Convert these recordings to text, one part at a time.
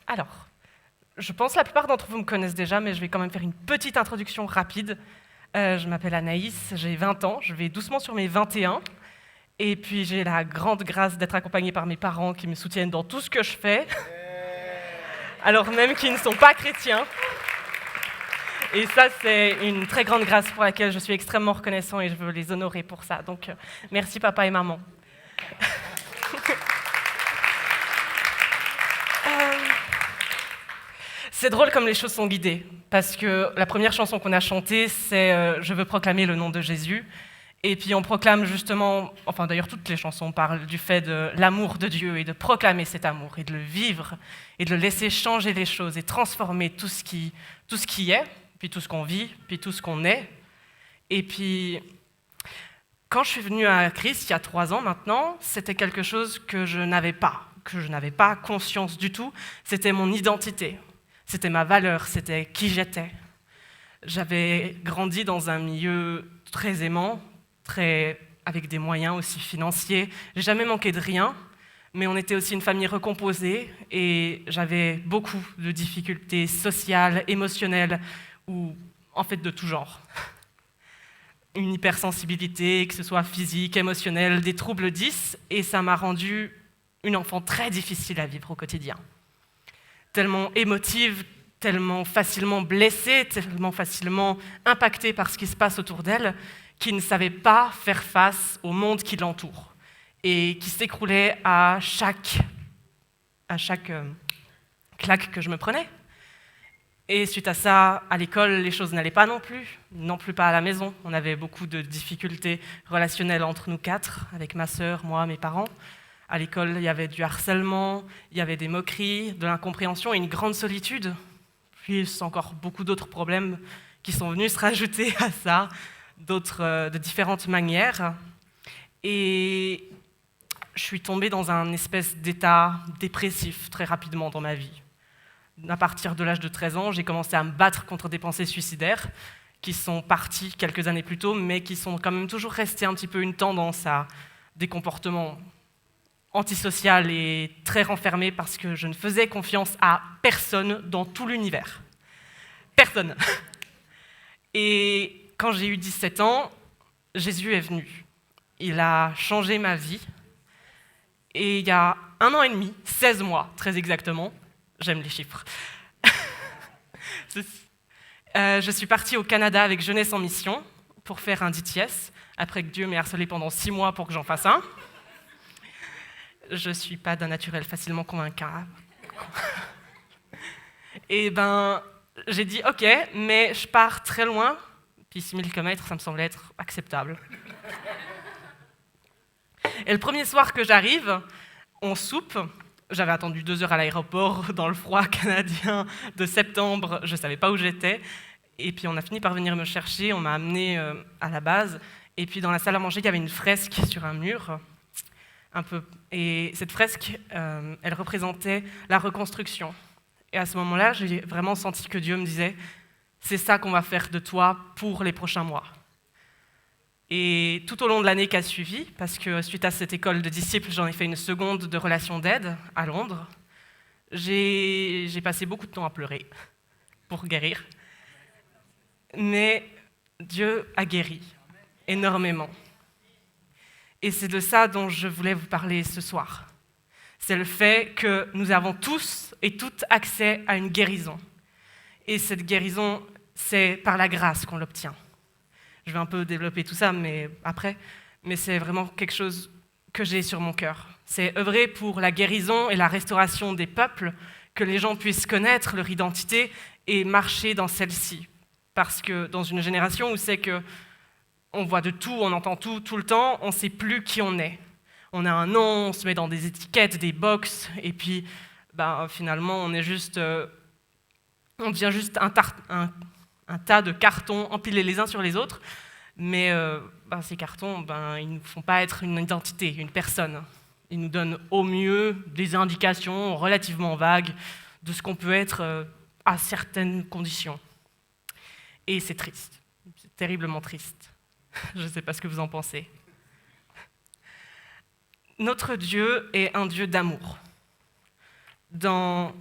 Alors, je pense que la plupart d'entre vous me connaissent déjà, mais je vais quand même faire une petite introduction rapide. Je m'appelle Anaïs, j'ai 20 ans, je vais doucement sur mes 21. Et puis j'ai la grande grâce d'être accompagnée par mes parents qui me soutiennent dans tout ce que je fais, alors même qu'ils ne sont pas chrétiens. Et ça, c'est une très grande grâce pour laquelle je suis extrêmement reconnaissant et je veux les honorer pour ça. Donc, merci papa et maman. C'est drôle comme les choses sont guidées, parce que la première chanson qu'on a chantée, c'est Je veux proclamer le nom de Jésus. Et puis on proclame justement, enfin d'ailleurs toutes les chansons parlent du fait de l'amour de Dieu et de proclamer cet amour et de le vivre et de le laisser changer les choses et transformer tout ce qui est, puis tout ce qu'on vit, puis tout ce qu'on est. Et puis quand je suis venue à Christ il y a 3 ans maintenant, c'était quelque chose que je n'avais pas conscience du tout. C'était mon identité, c'était ma valeur, c'était qui j'étais. J'avais grandi dans un milieu très aimant, avec des moyens aussi financiers. J'ai jamais manqué de rien, mais on était aussi une famille recomposée et j'avais beaucoup de difficultés sociales, émotionnelles ou en fait de tout genre. Une hypersensibilité, que ce soit physique, émotionnelle, des troubles 10, et ça m'a rendue une enfant très difficile à vivre au quotidien. Tellement émotive, tellement facilement blessée, tellement facilement impactée par ce qui se passe autour d'elle, qui ne savait pas faire face au monde qui l'entoure et qui s'écroulait à chaque claque que je me prenais. Et suite à ça, à l'école, les choses n'allaient pas non plus pas à la maison. On avait beaucoup de difficultés relationnelles entre nous 4, avec ma sœur, moi, mes parents. À l'école, il y avait du harcèlement, il y avait des moqueries, de l'incompréhension et une grande solitude. Puis encore beaucoup d'autres problèmes qui sont venus se rajouter à ça, d'autres de différentes manières. Et je suis tombée dans un espèce d'état dépressif très rapidement dans ma vie. À partir de l'âge de 13 ans, j'ai commencé à me battre contre des pensées suicidaires qui sont parties quelques années plus tôt, mais qui sont quand même toujours restées un petit peu une tendance à des comportements antisociaux et très renfermés parce que je ne faisais confiance à personne dans tout l'univers. Personne. Et quand j'ai eu 17 ans, Jésus est venu. Il a changé ma vie. Et il y a 1 an et demi, 16 mois très exactement, j'aime les chiffres, je suis partie au Canada avec Jeunesse en Mission pour faire un DTS, après que Dieu m'ait harcelé pendant 6 mois pour que j'en fasse un. Je ne suis pas d'un naturel facilement convaincable. Et j'ai dit ok, mais je pars très loin, puis 6000 km, ça me semblait être acceptable. Et le premier soir que j'arrive, on soupe. J'avais attendu 2 heures à l'aéroport, dans le froid canadien de septembre, je ne savais pas où j'étais. Et puis on a fini par venir me chercher, on m'a amené à la base. Et puis dans la salle à manger, il y avait une fresque sur un mur. Et cette fresque, elle représentait la reconstruction. Et à ce moment-là, j'ai vraiment senti que Dieu me disait « C'est ça qu'on va faire de toi pour les prochains mois ». Et tout au long de l'année qui a suivi, parce que suite à cette école de disciples, j'en ai fait une seconde de relation d'aide à Londres, j'ai passé beaucoup de temps à pleurer pour guérir. Mais Dieu a guéri énormément. Et c'est de ça dont je voulais vous parler ce soir. C'est le fait que nous avons tous et toutes accès à une guérison. Et cette guérison, c'est par la grâce qu'on l'obtient. Je vais un peu développer tout ça après, mais c'est vraiment quelque chose que j'ai sur mon cœur. C'est œuvrer pour la guérison et la restauration des peuples, que les gens puissent connaître leur identité et marcher dans celle-ci. Parce que dans une génération où c'est que on voit de tout, on entend tout, tout le temps, on ne sait plus qui on est. On a un nom, on se met dans des étiquettes, des boxes, et puis finalement on devient juste un tas de cartons empilés les uns sur les autres, mais ces cartons, ils ne nous font pas être une identité, une personne. Ils nous donnent au mieux des indications relativement vagues de ce qu'on peut être à certaines conditions. Et c'est triste, c'est terriblement triste. Je ne sais pas ce que vous en pensez. Notre Dieu est un Dieu d'amour. Dans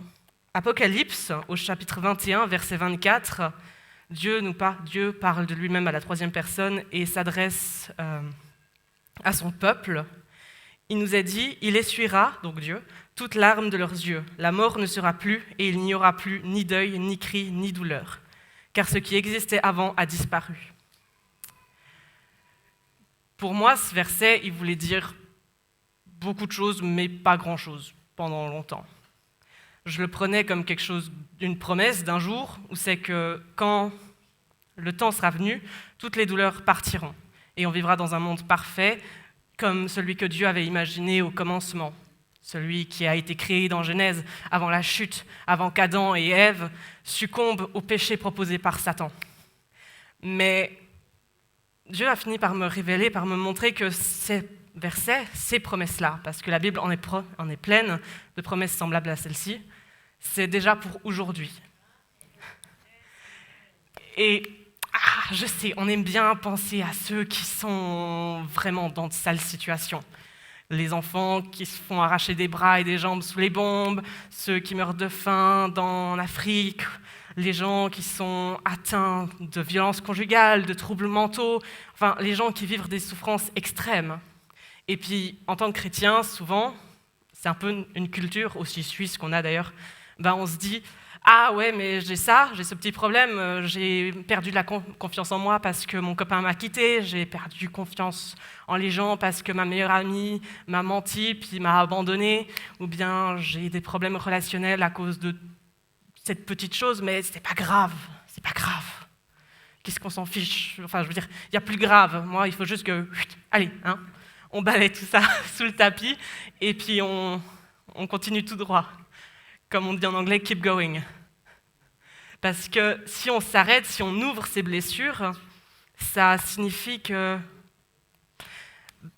Apocalypse, au chapitre 21, verset 24, Dieu parle de lui-même à la troisième personne et s'adresse à son peuple. Il nous a dit, il essuiera, donc Dieu, toute larme de leurs yeux. La mort ne sera plus et il n'y aura plus ni deuil, ni cri, ni douleur. Car ce qui existait avant a disparu. Pour moi, ce verset, il voulait dire beaucoup de choses, mais pas grand-chose, pendant longtemps. Je le prenais comme quelque chose, d'une promesse d'un jour, où c'est que quand le temps sera venu, toutes les douleurs partiront. Et on vivra dans un monde parfait, comme celui que Dieu avait imaginé au commencement. Celui qui a été créé dans Genèse, avant la chute, avant qu'Adam et Ève succombent au péché proposé par Satan. Mais Dieu a fini par me révéler, par me montrer que ces versets, ces promesses-là, parce que la Bible en est pleine de promesses semblables à celle-ci, c'est déjà pour aujourd'hui. Et je sais, on aime bien penser à ceux qui sont vraiment dans de sales situations. Les enfants qui se font arracher des bras et des jambes sous les bombes, ceux qui meurent de faim en Afrique, les gens qui sont atteints de violences conjugales, de troubles mentaux, enfin, les gens qui vivent des souffrances extrêmes. Et puis, en tant que chrétien, souvent, c'est un peu une culture, aussi suisse qu'on a d'ailleurs, on se dit « Ah ouais, mais j'ai ce petit problème, j'ai perdu la confiance en moi parce que mon copain m'a quitté, j'ai perdu confiance en les gens parce que ma meilleure amie m'a menti puis m'a abandonné, ou bien j'ai des problèmes relationnels à cause de cette petite chose, mais c'est pas grave. Qu'est-ce qu'on s'en fiche? Enfin, je veux dire, il y a plus grave. Moi, il faut juste que, allez, on balaye tout ça sous le tapis et puis on continue tout droit. Comme on dit en anglais, keep going. Parce que si on s'arrête, si on ouvre ces blessures, ça signifie que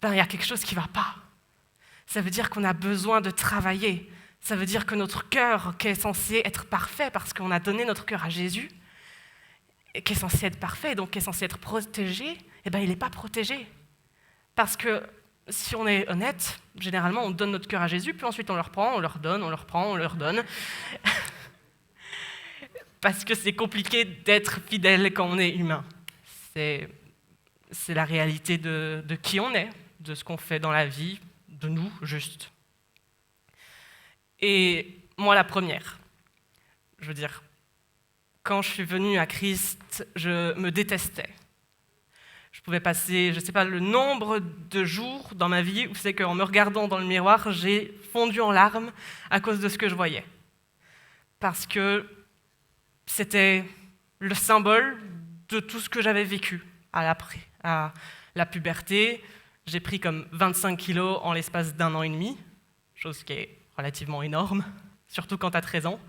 il y a quelque chose qui ne va pas. Ça veut dire qu'on a besoin de travailler. Ça veut dire que notre cœur, qui est censé être parfait parce qu'on a donné notre cœur à Jésus, qui est censé être parfait, donc qui est censé être protégé, il n'est pas protégé. Parce que si on est honnête, généralement on donne notre cœur à Jésus, puis ensuite on le reprend, on leur donne, on le reprend, on leur donne. Parce que c'est compliqué d'être fidèle quand on est humain. C'est la réalité de qui on est, de ce qu'on fait dans la vie, de nous, juste. Et moi, la première, je veux dire, quand je suis venue à Christ, je me détestais. Je pouvais passer, je ne sais pas, le nombre de jours dans ma vie où c'est qu'en me regardant dans le miroir, j'ai fondu en larmes à cause de ce que je voyais. Parce que c'était le symbole de tout ce que j'avais vécu à la puberté. J'ai pris comme 25 kilos en l'espace d'1 an et demi, chose qui est relativement énorme, surtout quand tu as 13 ans.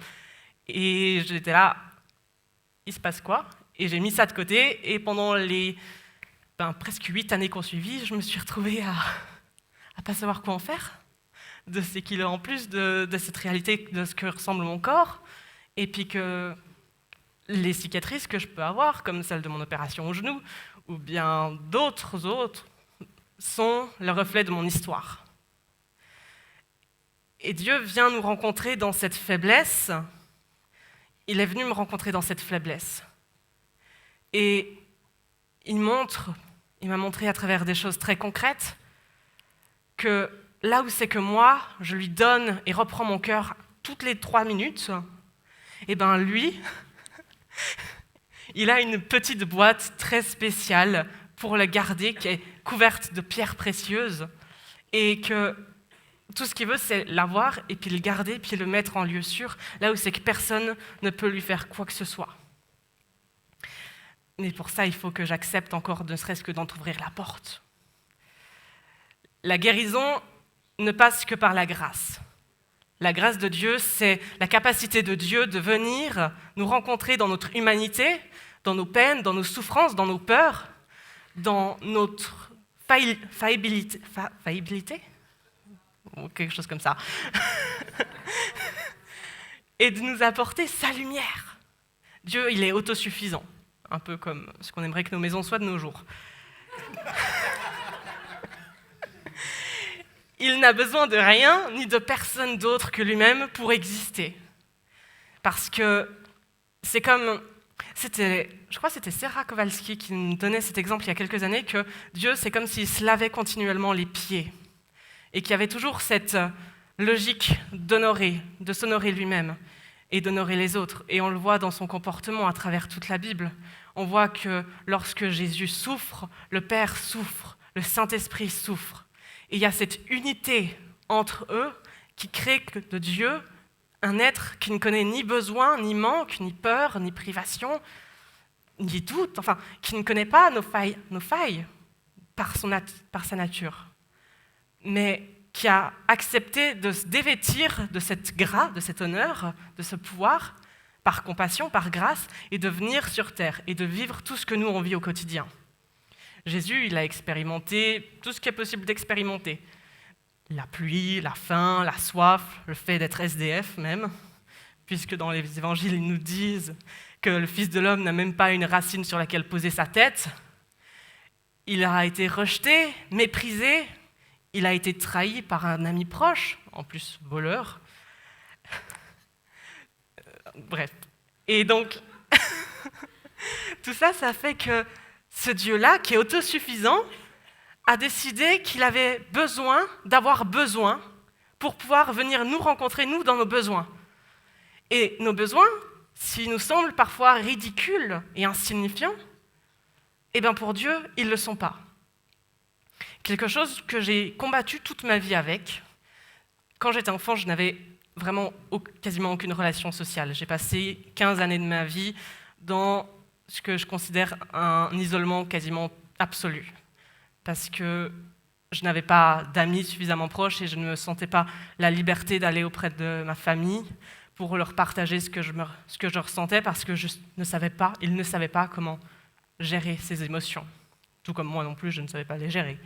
Et j'étais là, il se passe quoi? Et j'ai mis ça de côté, et pendant les presque 8 années qu'on suivit, je me suis retrouvée à pas savoir quoi en faire de ces kilos en plus, de cette réalité, de ce que ressemble mon corps, et puis que les cicatrices que je peux avoir, comme celle de mon opération au genou, ou bien d'autres sont le reflet de mon histoire. Et Dieu vient nous rencontrer dans cette faiblesse. Il est venu me rencontrer dans cette faiblesse. Et il m'a montré à travers des choses très concrètes que là où c'est que moi, je lui donne et reprends mon cœur toutes les 3 minutes, lui, il a une petite boîte très spéciale pour le garder, qui est couverte de pierres précieuses, et que tout ce qu'il veut, c'est l'avoir, et puis le garder, puis le mettre en lieu sûr, là où c'est que personne ne peut lui faire quoi que ce soit. Mais pour ça, il faut que j'accepte encore, ne serait-ce que d'entrouvrir la porte. La guérison ne passe que par la grâce. La grâce de Dieu, c'est la capacité de Dieu de venir nous rencontrer dans notre humanité, dans nos peines, dans nos souffrances, dans nos peurs, dans notre faillibilité, ou quelque chose comme ça, et de nous apporter sa lumière. Dieu, il est autosuffisant, un peu comme ce qu'on aimerait que nos maisons soient de nos jours. il n'a besoin de rien ni de personne d'autre que lui-même pour exister. Parce que c'est comme... je crois que c'était Sarah Kowalski qui nous donnait cet exemple il y a quelques années, que Dieu, c'est comme s'il se lavait continuellement les pieds. Et qu'il y avait toujours cette logique de s'honorer lui-même et d'honorer les autres. Et on le voit dans son comportement à travers toute la Bible. On voit que lorsque Jésus souffre, le Père souffre, le Saint-Esprit souffre. Et il y a cette unité entre eux qui crée de Dieu un être qui ne connaît ni besoin, ni manque, ni peur, ni privation, ni doute, enfin, qui ne connaît pas nos failles par sa nature, mais qui a accepté de se dévêtir de cette grâce, de cet honneur, de ce pouvoir, par compassion, par grâce, et de venir sur terre et de vivre tout ce que nous on vit au quotidien. Jésus, il a expérimenté tout ce qui est possible d'expérimenter. La pluie, la faim, la soif, le fait d'être SDF même, puisque dans les évangiles, ils nous disent que le Fils de l'homme n'a même pas une racine sur laquelle poser sa tête. Il a été rejeté, méprisé, il a été trahi par un ami proche, en plus voleur. Bref. Et donc, tout ça, ça fait que ce Dieu-là, qui est autosuffisant, a décidé qu'il avait besoin d'avoir besoin pour pouvoir venir nous rencontrer, nous, dans nos besoins. Et nos besoins, s'ils nous semblent parfois ridicules et insignifiants, eh bien pour Dieu, ils ne le sont pas. Quelque chose que j'ai combattu toute ma vie avec. Quand j'étais enfant, je n'avais vraiment quasiment aucune relation sociale. J'ai passé 15 années de ma vie dans ce que je considère un isolement quasiment absolu. Parce que je n'avais pas d'amis suffisamment proches et je ne me sentais pas la liberté d'aller auprès de ma famille pour leur partager ce que je ressentais, parce que ils ne savaient pas comment gérer ces émotions. Tout comme moi non plus, je ne savais pas les gérer.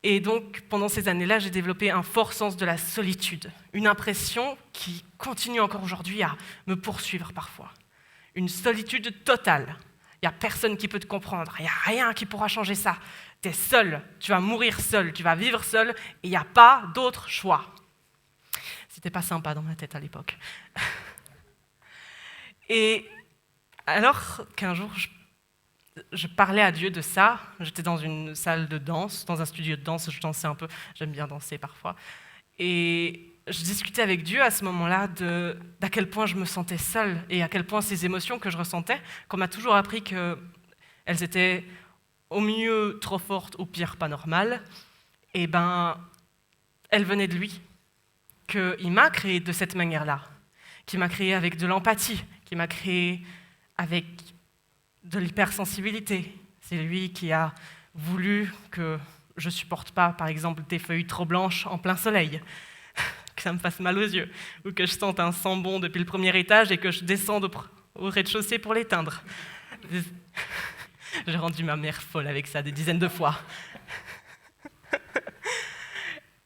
Et donc, pendant ces années-là, j'ai développé un fort sens de la solitude, une impression qui continue encore aujourd'hui à me poursuivre parfois. Une solitude totale. Il n'y a personne qui peut te comprendre, il n'y a rien qui pourra changer ça. Tu es seul, tu vas mourir seul, tu vas vivre seul, et il n'y a pas d'autre choix. C'était pas sympa dans ma tête à l'époque. Et alors qu'un jour, je parlais à Dieu de ça. J'étais dans une salle de danse, dans un studio de danse, je dansais un peu, j'aime bien danser parfois. Et je discutais avec Dieu à ce moment-là d'à quel point je me sentais seule et à quel point ces émotions que je ressentais, qu'on m'a toujours appris qu'elles étaient au mieux trop fortes, au pire pas normales, et ben, elles venaient de lui, qu'il m'a créé de cette manière-là, qu'il m'a créé avec de l'empathie, qu'il m'a créé avec de l'hypersensibilité. C'est lui qui a voulu que je ne supporte pas, par exemple, des feuilles trop blanches en plein soleil, que ça me fasse mal aux yeux, ou que je sente un sang bon depuis le premier étage et que je descende au rez-de-chaussée pour l'éteindre. J'ai rendu ma mère folle avec ça des dizaines de fois.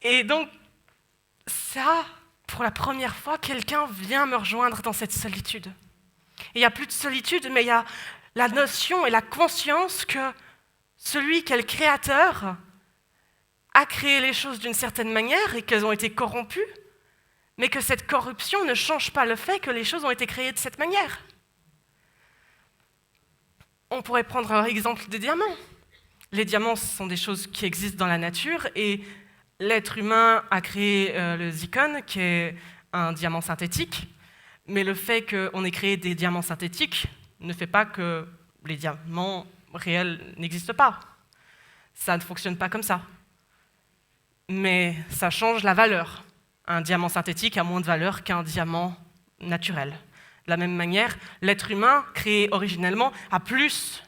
Et donc, ça, pour la première fois, quelqu'un vient me rejoindre dans cette solitude. Et il n'y a plus de solitude, mais il y a la notion et la conscience que celui qui est le créateur a créé les choses d'une certaine manière et qu'elles ont été corrompues, mais que cette corruption ne change pas le fait que les choses ont été créées de cette manière. On pourrait prendre l'exemple des diamants. Les diamants, ce sont des choses qui existent dans la nature et l'être humain a créé le zircon, qui est un diamant synthétique, mais le fait qu'on ait créé des diamants synthétiques ne fait pas que les diamants réels n'existent pas. Ça ne fonctionne pas comme ça. Mais ça change la valeur. Un diamant synthétique a moins de valeur qu'un diamant naturel. De la même manière, l'être humain, créé originellement, a plus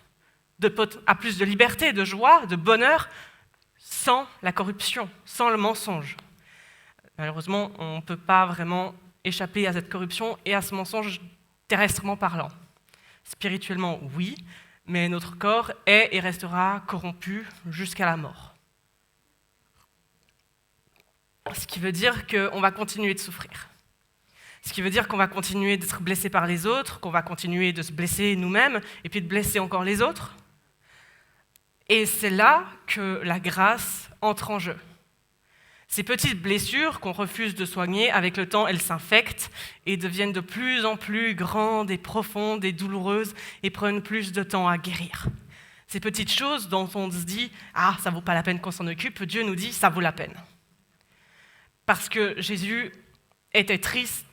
de liberté, de joie, de bonheur, sans la corruption, sans le mensonge. Malheureusement, on ne peut pas vraiment échapper à cette corruption et à ce mensonge terrestrement parlant. Spirituellement, oui, mais notre corps est et restera corrompu jusqu'à la mort. Ce qui veut dire qu'on va continuer de souffrir. Ce qui veut dire qu'on va continuer d'être blessé par les autres, qu'on va continuer de se blesser nous-mêmes, et puis de blesser encore les autres. Et c'est là que la grâce entre en jeu. Ces petites blessures qu'on refuse de soigner, avec le temps, elles s'infectent et deviennent de plus en plus grandes et profondes et douloureuses et prennent plus de temps à guérir. Ces petites choses dont on se dit « Ah, ça vaut pas la peine qu'on s'en occupe », Dieu nous dit « Ça vaut la peine ». Parce que Jésus était triste,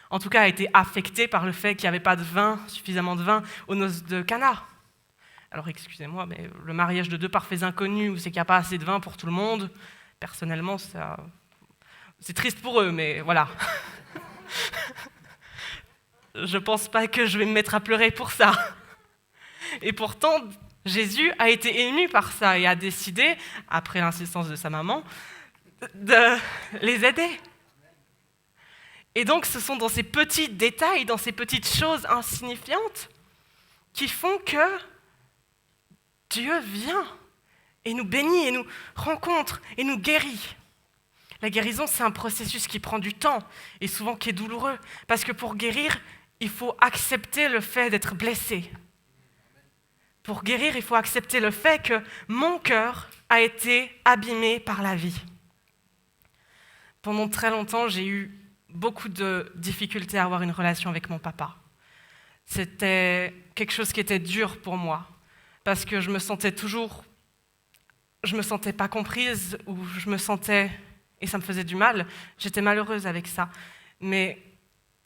en tout cas a été affecté par le fait qu'il n'y avait pas suffisamment de vin aux noces de Cana. Alors excusez-moi, mais le mariage de deux parfaits inconnus où c'est qu'il n'y a pas assez de vin pour tout le monde, personnellement, c'est triste pour eux, mais voilà. Je ne pense pas que je vais me mettre à pleurer pour ça. Et pourtant, Jésus a été ému par ça et a décidé, après l'insistance de sa maman, de les aider. Et donc, ce sont dans ces petits détails, dans ces petites choses insignifiantes, qui font que Dieu vient et nous bénit et nous rencontre et nous guérit. La guérison, c'est un processus qui prend du temps et souvent qui est douloureux, parce que pour guérir, il faut accepter le fait d'être blessé. Pour guérir, il faut accepter le fait que mon cœur a été abîmé par la vie. Pendant très longtemps, j'ai eu beaucoup de difficultés à avoir une relation avec mon papa. C'était quelque chose qui était dur pour moi, parce que je me sentais pas comprise, ou et ça me faisait du mal, j'étais malheureuse avec ça. Mais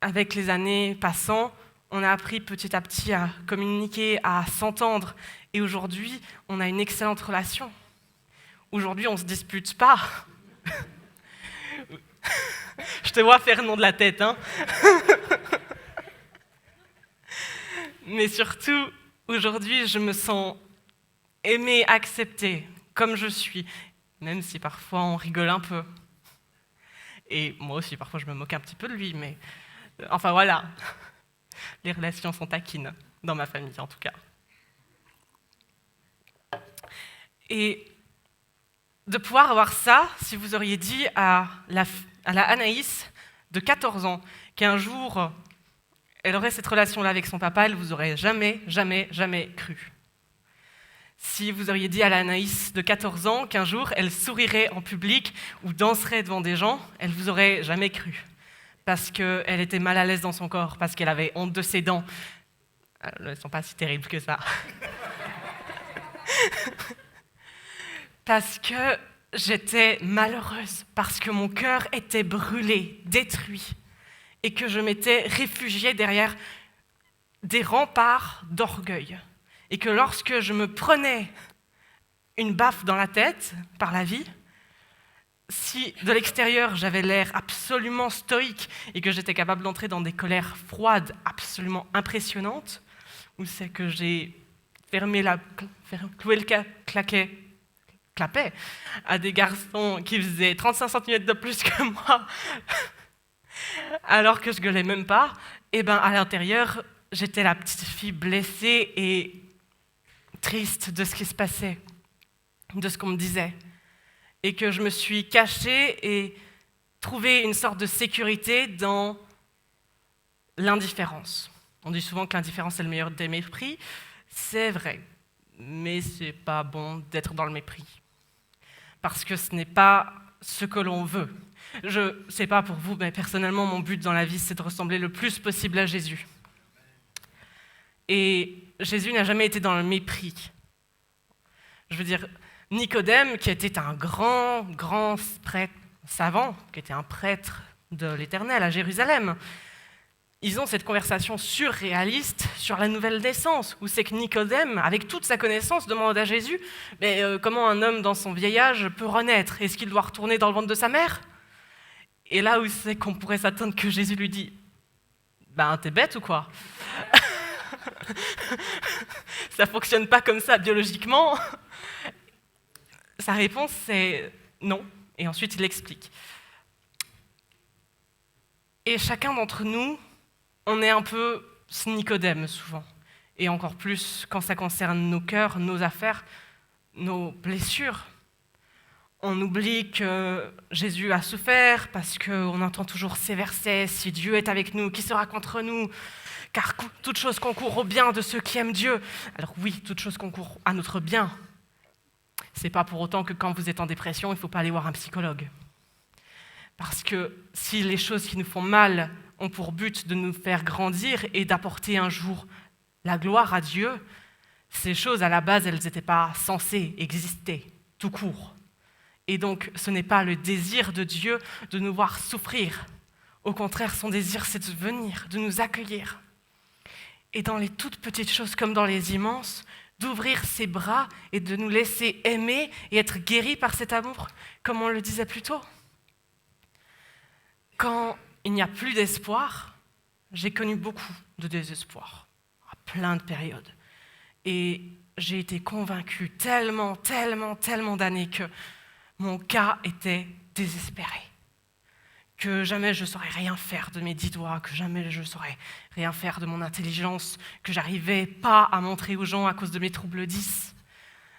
avec les années passant, on a appris petit à petit à communiquer, à s'entendre, et aujourd'hui, on a une excellente relation. Aujourd'hui, on ne se dispute pas. Je te vois faire non de la tête, hein. Mais surtout, aujourd'hui, je me sens aimée, acceptée, comme je suis, même si parfois on rigole un peu. Et moi aussi, parfois, je me moque un petit peu de lui, mais enfin voilà. Les relations sont taquines, dans ma famille en tout cas. Et de pouvoir avoir ça, si vous auriez dit à la Anaïs de 14 ans qu'un jour, elle aurait cette relation-là avec son papa, elle vous aurait jamais, jamais, jamais cru. Si vous auriez dit à la Anaïs de 14 ans qu'un jour, elle sourirait en public ou danserait devant des gens, elle vous aurait jamais cru. Parce qu'elle était mal à l'aise dans son corps, parce qu'elle avait honte de ses dents. Elles ne sont pas si terribles que ça. Parce que j'étais malheureuse, parce que mon cœur était brûlé, détruit, et que je m'étais réfugiée derrière des remparts d'orgueil. Et que lorsque je me prenais une baffe dans la tête par la vie, si de l'extérieur j'avais l'air absolument stoïque et que j'étais capable d'entrer dans des colères froides absolument impressionnantes, où c'est que j'ai cloué le clapet à des garçons qui faisaient 35 cm de plus que moi, alors que je gueulais même pas, et ben à l'intérieur, j'étais la petite fille blessée et triste de ce qui se passait, de ce qu'on me disait. Et que je me suis cachée et trouvé une sorte de sécurité dans l'indifférence. On dit souvent que l'indifférence est le meilleur des mépris. C'est vrai, mais c'est pas bon d'être dans le mépris. Parce que ce n'est pas ce que l'on veut. Je ne sais pas pour vous, mais personnellement, mon but dans la vie, c'est de ressembler le plus possible à Jésus. Et Jésus n'a jamais été dans le mépris. Je veux dire, Nicodème, qui était un grand prêtre savant, qui était un prêtre de l'Éternel à Jérusalem, ils ont cette conversation surréaliste sur la nouvelle naissance, où c'est que Nicodème, avec toute sa connaissance, demande à Jésus mais comment un homme dans son vieil âge peut renaître? Est-ce qu'il doit retourner dans le ventre de sa mère? Et là où c'est qu'on pourrait s'attendre que Jésus lui dit ben t'es bête ou quoi? Ça fonctionne pas comme ça biologiquement. Sa réponse, c'est non. Et ensuite, il explique. Et chacun d'entre nous, on est un peu ce Nicodème souvent. Et encore plus quand ça concerne nos cœurs, nos affaires, nos blessures. On oublie que Jésus a souffert parce qu'on entend toujours ces versets. Si Dieu est avec nous, qui sera contre nous? Car toute chose concourt au bien de ceux qui aiment Dieu. Alors oui, toute chose concourt à notre bien. C'est pas pour autant que quand vous êtes en dépression, il ne faut pas aller voir un psychologue. Parce que si les choses qui nous font mal ont pour but de nous faire grandir et d'apporter un jour la gloire à Dieu, ces choses, à la base, elles n'étaient pas censées exister, tout court. Et donc, ce n'est pas le désir de Dieu de nous voir souffrir. Au contraire, son désir, c'est de venir, de nous accueillir. Et dans les toutes petites choses comme dans les immenses, d'ouvrir ses bras et de nous laisser aimer et être guéris par cet amour, comme on le disait plus tôt. Quand il n'y a plus d'espoir, j'ai connu beaucoup de désespoir, à plein de périodes. Et j'ai été convaincue tellement d'années que mon cas était désespéré. Que jamais je ne saurais rien faire de mes 10 doigts, que jamais je ne saurais rien faire de mon intelligence, que j'arrivais pas à montrer aux gens à cause de mes troubles 10.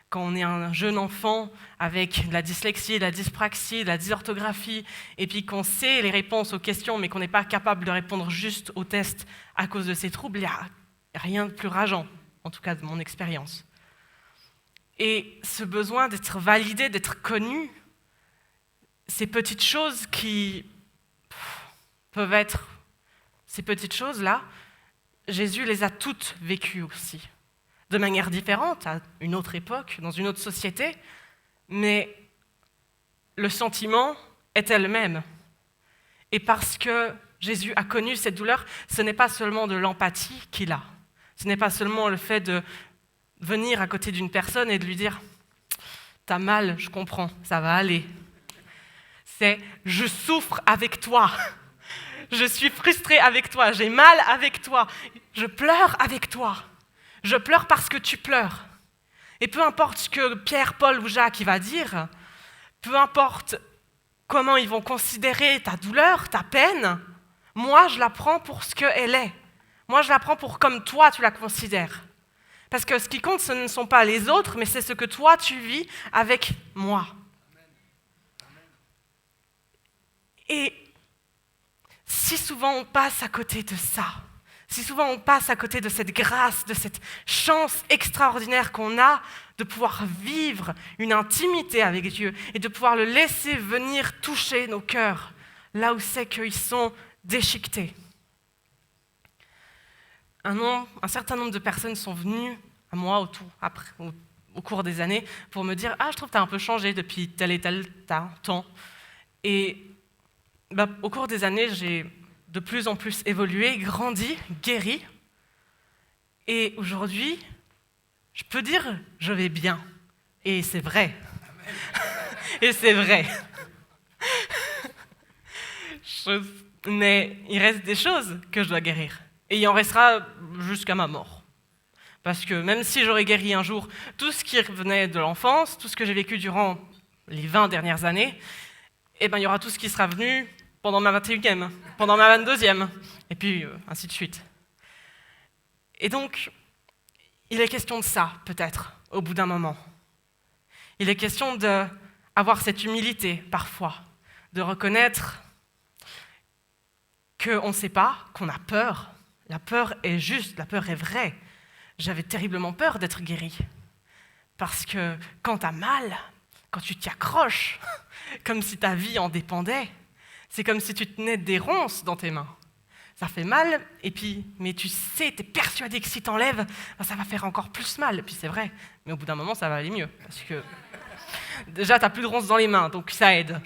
Quand on est un jeune enfant avec de la dyslexie, de la dyspraxie, de la dysorthographie, et puis qu'on sait les réponses aux questions, mais qu'on n'est pas capable de répondre juste aux tests à cause de ces troubles, il n'y a rien de plus rageant, en tout cas de mon expérience. Et ce besoin d'être validé, d'être connu, ces petites choses qui peuvent être, ces petites choses-là, Jésus les a toutes vécues aussi. De manière différente, à une autre époque, dans une autre société, mais le sentiment est le même. Et parce que Jésus a connu cette douleur, ce n'est pas seulement de l'empathie qu'il a. Ce n'est pas seulement le fait de venir à côté d'une personne et de lui dire « T'as mal, je comprends, ça va aller ». C'est « Je souffre avec toi, je suis frustré avec toi, j'ai mal avec toi, je pleure avec toi ». Je pleure parce que tu pleures. Et peu importe ce que Pierre, Paul ou Jacques va dire, peu importe comment ils vont considérer ta douleur, ta peine, moi je la prends pour ce qu'elle est. Moi je la prends pour comme toi tu la considères. Parce que ce qui compte, ce ne sont pas les autres, mais c'est ce que toi tu vis avec moi. Et si souvent on passe à côté de ça, si souvent on passe à côté de cette grâce, de cette chance extraordinaire qu'on a de pouvoir vivre une intimité avec Dieu et de pouvoir le laisser venir toucher nos cœurs, là où c'est qu'ils sont déchiquetés. Un certain nombre de personnes sont venues à moi au cours des années pour me dire « Ah, je trouve que tu as un peu changé depuis tel et tel temps. » Et au cours des années, j'ai de plus en plus évolué, grandi, guéri. Et aujourd'hui, je peux dire, je vais bien. Et c'est vrai. Et c'est vrai. Mais il reste des choses que je dois guérir. Et il en restera jusqu'à ma mort. Parce que même si j'aurais guéri un jour tout ce qui revenait de l'enfance, tout ce que j'ai vécu durant les 20 dernières années, il y aura tout ce qui sera venu pendant ma 21e, pendant ma 22e, et puis ainsi de suite. Et donc, il est question de ça, peut-être, au bout d'un moment. Il est question d'avoir cette humilité, parfois, de reconnaître qu'on ne sait pas, qu'on a peur. La peur est juste, la peur est vraie. J'avais terriblement peur d'être guéri. Parce que quand tu as mal, quand tu t'y accroches, comme si ta vie en dépendait, c'est comme si tu tenais des ronces dans tes mains. Ça fait mal, mais tu sais, tu es persuadé que si tu enlèves, ça va faire encore plus mal. Et puis c'est vrai, mais au bout d'un moment, ça va aller mieux. Parce que déjà, tu n'as plus de ronces dans les mains, donc ça aide.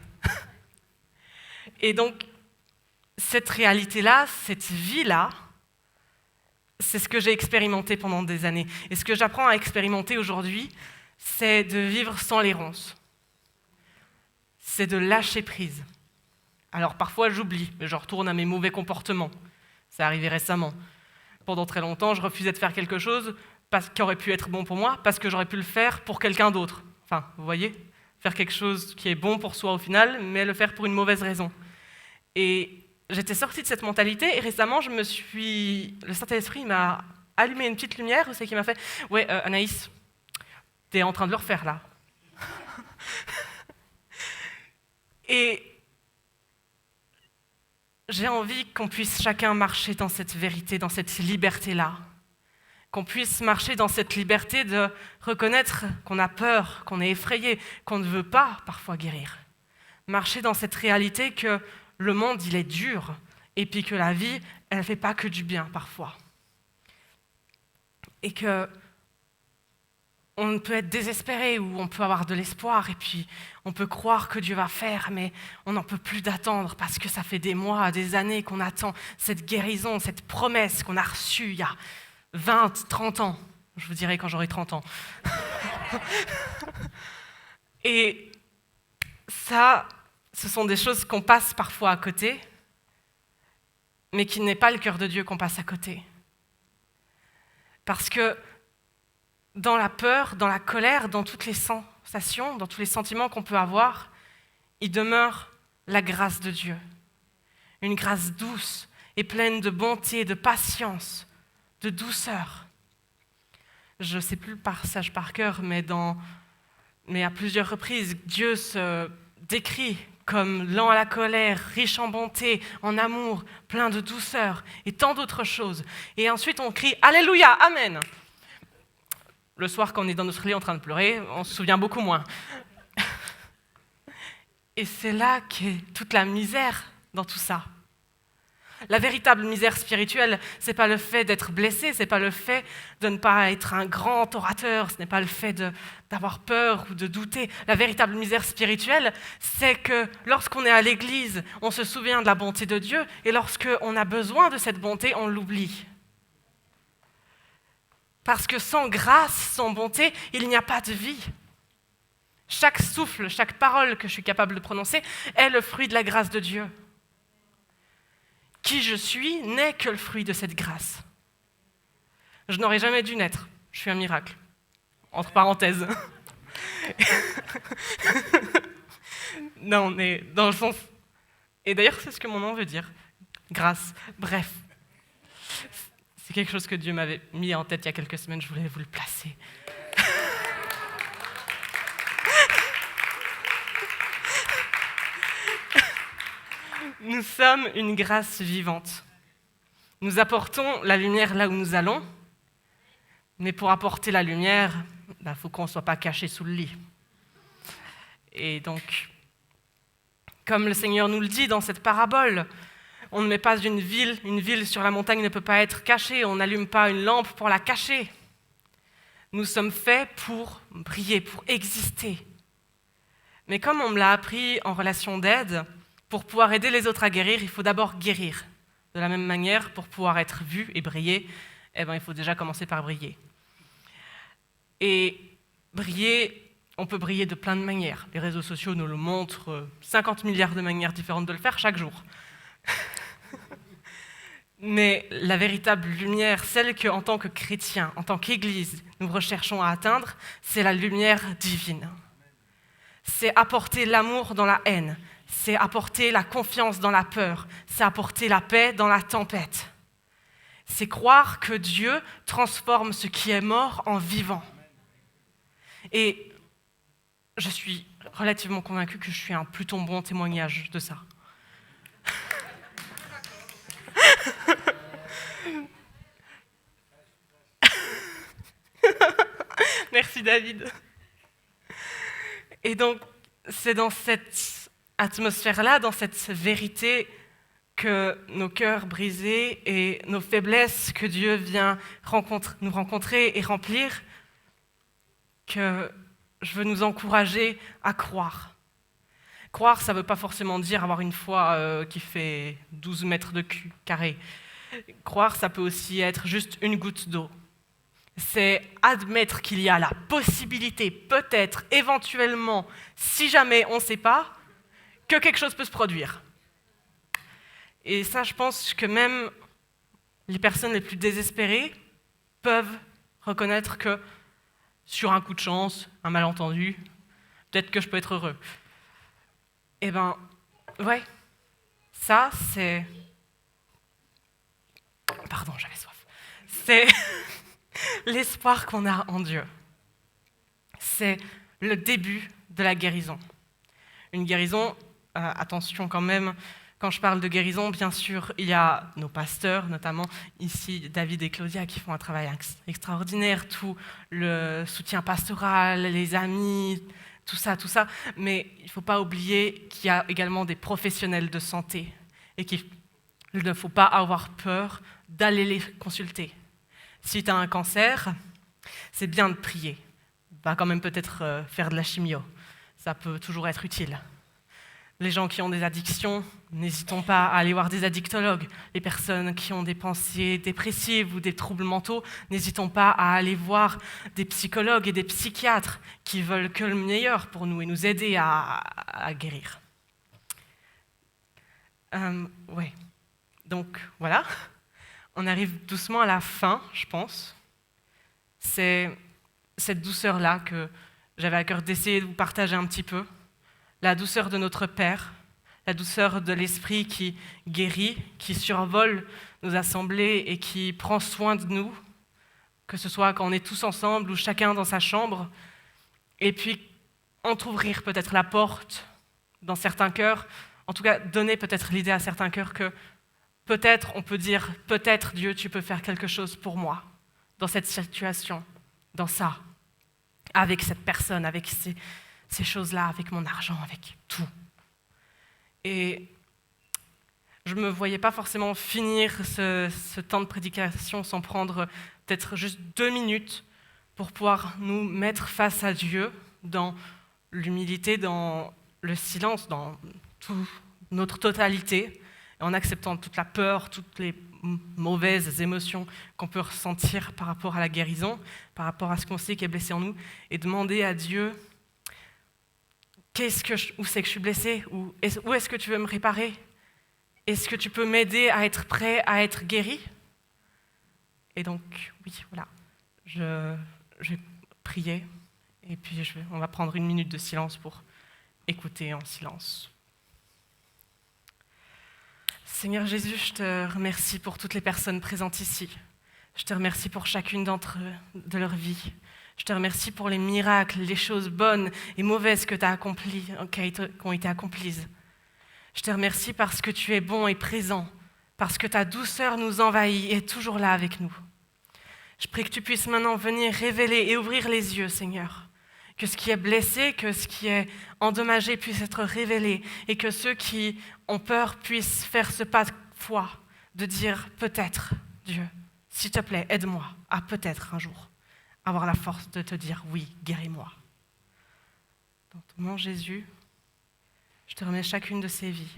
Et donc, cette réalité-là, cette vie-là, c'est ce que j'ai expérimenté pendant des années. Et ce que j'apprends à expérimenter aujourd'hui, c'est de vivre sans les ronces. C'est de lâcher prise. Alors parfois j'oublie, mais je retourne à mes mauvais comportements. C'est arrivé récemment. Pendant très longtemps, je refusais de faire quelque chose qui aurait pu être bon pour moi, parce que j'aurais pu le faire pour quelqu'un d'autre. Enfin, vous voyez, faire quelque chose qui est bon pour soi au final, mais le faire pour une mauvaise raison. Et j'étais sortie de cette mentalité, et récemment, le Saint-Esprit m'a allumé une petite lumière, c'est qui m'a fait « Ouais, Anaïs, t'es en train de le refaire là. » Et j'ai envie qu'on puisse chacun marcher dans cette vérité, dans cette liberté-là. qu'on puisse marcher dans cette liberté de reconnaître qu'on a peur, qu'on est effrayé, qu'on ne veut pas parfois guérir. Marcher dans cette réalité que le monde, il est dur, et puis que la vie, elle ne fait pas que du bien parfois. Et que on peut être désespéré ou on peut avoir de l'espoir et puis on peut croire que Dieu va faire, mais on n'en peut plus d'attendre parce que ça fait des mois, des années qu'on attend cette guérison, cette promesse qu'on a reçue il y a 20, 30 ans. Je vous dirai quand j'aurai 30 ans. Et ça, ce sont des choses qu'on passe parfois à côté, mais qui n'est pas le cœur de Dieu qu'on passe à côté. Parce que dans la peur, dans la colère, dans toutes les sensations, dans tous les sentiments qu'on peut avoir, il demeure la grâce de Dieu. Une grâce douce et pleine de bonté, de patience, de douceur. Je ne sais plus le passage par cœur, mais à plusieurs reprises, Dieu se décrit comme lent à la colère, riche en bonté, en amour, plein de douceur et tant d'autres choses. Et ensuite, on crie « Alléluia, Amen !» Le soir, quand on est dans notre lit en train de pleurer, on se souvient beaucoup moins. Et c'est là qu'est toute la misère dans tout ça. La véritable misère spirituelle, ce n'est pas le fait d'être blessé, ce n'est pas le fait de ne pas être un grand orateur, ce n'est pas le fait d'avoir peur ou de douter. La véritable misère spirituelle, c'est que lorsqu'on est à l'église, on se souvient de la bonté de Dieu, et lorsqu'on a besoin de cette bonté, on l'oublie. Parce que sans grâce, sans bonté, il n'y a pas de vie. Chaque souffle, chaque parole que je suis capable de prononcer est le fruit de la grâce de Dieu. Qui je suis n'est que le fruit de cette grâce. Je n'aurais jamais dû naître. Je suis un miracle. Entre parenthèses. Non, mais dans le sens... Et d'ailleurs, c'est ce que mon nom veut dire. Grâce. Bref. C'est quelque chose que Dieu m'avait mis en tête il y a quelques semaines. Je voulais vous le placer. Nous sommes une grâce vivante. Nous apportons la lumière là où nous allons, mais pour apporter la lumière, il faut qu'on ne soit pas caché sous le lit. Et donc, comme le Seigneur nous le dit dans cette parabole, on ne met pas une ville sur la montagne ne peut pas être cachée, on n'allume pas une lampe pour la cacher. Nous sommes faits pour briller, pour exister. Mais comme on me l'a appris en relation d'aide, pour pouvoir aider les autres à guérir, il faut d'abord guérir. De la même manière, pour pouvoir être vu et briller, il faut déjà commencer par briller. Et briller, on peut briller de plein de manières. Les réseaux sociaux nous le montrent, 50 milliards de manières différentes de le faire chaque jour. Mais la véritable lumière, celle qu'en tant que chrétien, en tant qu'Église, nous recherchons à atteindre, c'est la lumière divine. C'est apporter l'amour dans la haine. C'est apporter la confiance dans la peur, c'est apporter la paix dans la tempête. C'est croire que Dieu transforme ce qui est mort en vivant. Et je suis relativement convaincue que je suis un plutôt bon témoignage de ça. Merci David. Et donc, c'est dans cette atmosphère-là, dans cette vérité que nos cœurs brisés et nos faiblesses que Dieu vient nous rencontrer et remplir, que je veux nous encourager à croire. Croire, ça ne veut pas forcément dire avoir une foi qui fait 12 mètres de carré. Croire, ça peut aussi être juste une goutte d'eau. C'est admettre qu'il y a la possibilité, peut-être, éventuellement, si jamais on ne sait pas, que quelque chose peut se produire. Et ça, je pense que même les personnes les plus désespérées peuvent reconnaître que sur un coup de chance, un malentendu, peut-être que je peux être heureux. Ouais, ça c'est... Pardon, j'avais soif. C'est l'espoir qu'on a en Dieu. C'est le début de la guérison. Une guérison, attention quand même, Quand je parle de guérison, bien sûr, il y a nos pasteurs, notamment ici David et Claudia, qui font un travail extraordinaire, tout le soutien pastoral, les amis, tout ça. Mais il ne faut pas oublier qu'il y a également des professionnels de santé et qu'il ne faut pas avoir peur d'aller les consulter. Si tu as un cancer, c'est bien de prier. Va quand même peut-être faire de la chimio. Ça peut toujours être utile. Les gens qui ont des addictions, n'hésitons pas à aller voir des addictologues. Les personnes qui ont des pensées dépressives ou des troubles mentaux, n'hésitons pas à aller voir des psychologues et des psychiatres qui veulent que le meilleur pour nous et nous aider à guérir. Ouais. Donc voilà, on arrive doucement à la fin, je pense. C'est cette douceur-là que j'avais à cœur d'essayer de vous partager un petit peu. La douceur de notre Père, la douceur de l'Esprit qui guérit, qui survole nos assemblées et qui prend soin de nous, que ce soit quand on est tous ensemble ou chacun dans sa chambre, et puis entrouvrir peut-être la porte dans certains cœurs, en tout cas donner peut-être l'idée à certains cœurs que peut-être on peut dire, peut-être Dieu, tu peux faire quelque chose pour moi, dans cette situation, dans ça, avec cette personne, avec ces choses-là, avec mon argent, avec tout. Et je ne me voyais pas forcément finir ce temps de prédication sans prendre peut-être juste 2 minutes pour pouvoir nous mettre face à Dieu dans l'humilité, dans le silence, dans toute notre totalité, en acceptant toute la peur, toutes les mauvaises émotions qu'on peut ressentir par rapport à la guérison, par rapport à ce qu'on sait qui est blessé en nous, et demander à Dieu où c'est que je suis blessé, où est-ce que tu veux me réparer? Est-ce que tu peux m'aider à être prêt à être guéri? Et donc, oui, voilà, je vais prier, et puis on va prendre 1 minute de silence pour écouter en silence. Seigneur Jésus, je te remercie pour toutes les personnes présentes ici. Je te remercie pour chacune d'entre eux, de leur vie. Je te remercie pour les miracles, les choses bonnes et mauvaises que tu as accomplies, qui ont été accomplies. Je te remercie parce que tu es bon et présent, parce que ta douceur nous envahit et est toujours là avec nous. Je prie que tu puisses maintenant venir révéler et ouvrir les yeux, Seigneur. Que ce qui est blessé, que ce qui est endommagé puisse être révélé et que ceux qui ont peur puissent faire ce pas de foi, de dire peut-être, Dieu, s'il te plaît, aide-moi à peut-être un jour avoir la force de te dire oui, guéris-moi. Dans ton nom, Jésus, je te remets chacune de ces vies.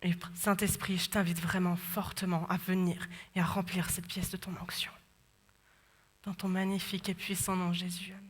Et Saint-Esprit, je t'invite vraiment fortement à venir et à remplir cette pièce de ton onction. Dans ton magnifique et puissant nom, Jésus. Amen.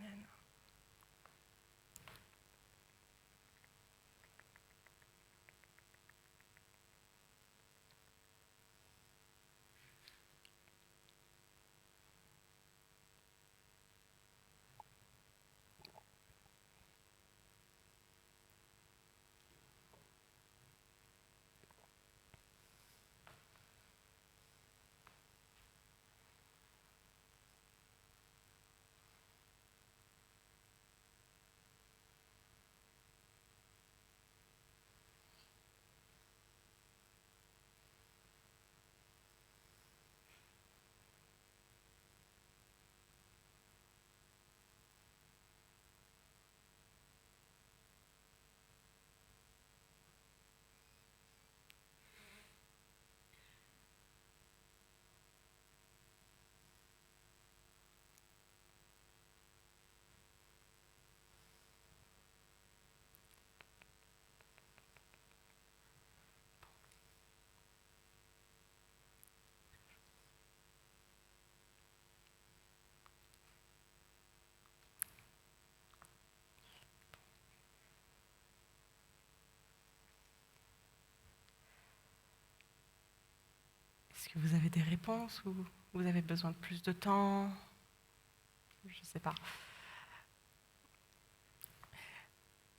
Est-ce que vous avez des réponses ou vous avez besoin de plus de temps? Je ne sais pas.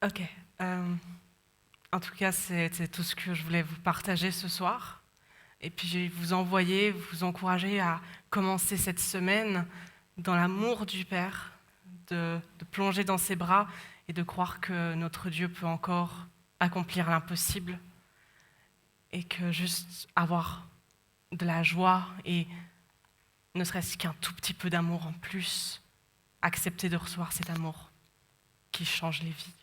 Ok. En tout cas, c'est tout ce que je voulais vous partager ce soir. Et puis, je vais vous encourager à commencer cette semaine dans l'amour du Père, de plonger dans ses bras et de croire que notre Dieu peut encore accomplir l'impossible. et que juste avoir de la joie et ne serait-ce qu'un tout petit peu d'amour en plus, accepter de recevoir cet amour qui change les vies.